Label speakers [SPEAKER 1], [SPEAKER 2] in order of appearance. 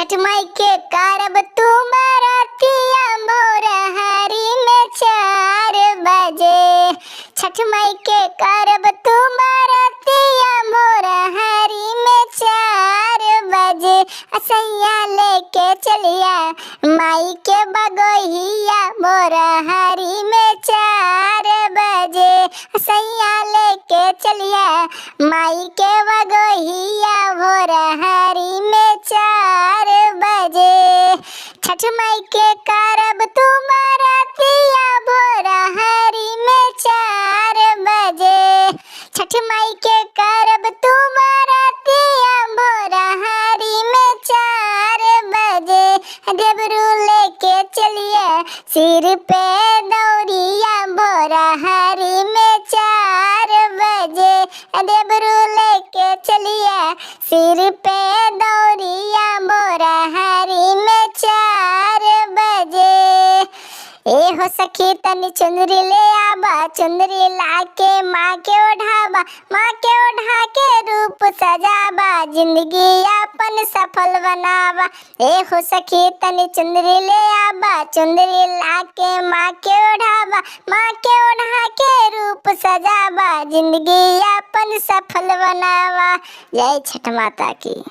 [SPEAKER 1] छठ माई के करब तुम्हारा तिया मोर हरी में 4 बजे। छठ माई के करब तुम्हारा तिया मोर हरी में 4 बजे। असैया लेके चलिया माई के बगोहिया मोर हरी में 4 बजे। असैया लेके चलिया माई के बगोहिया मोर हरी में 4 बजे। छठ माई के करब तुम्हारा तिया भोर हरी में 4 बजे। छठ माई के करब तुम्हारा तिया भोर हरी में 4 बजे। देवरू लेके चलिए सिर पे दौड़िया भोर हरी में 4 बजे। देवरू लेके चलिए सिर पे दौड़िया भोर हरी में 4 बजे। ए हो सखी तनी चुंदरी ले आबा, चुंदरी लाके माँ के ओढ़ाबा, माँ के ओढ़ा के रूप सजाबा, जिंदगी अपन सफल बनावा। ए हो सखी तनी चुंदरी ले आबा, चुंदरी लाके माँ के ओढ़ाबा, माँ के ओढ़ा के रूप सजाबा, जिंदगी अपन सफल बनावा। जय छठ माता की।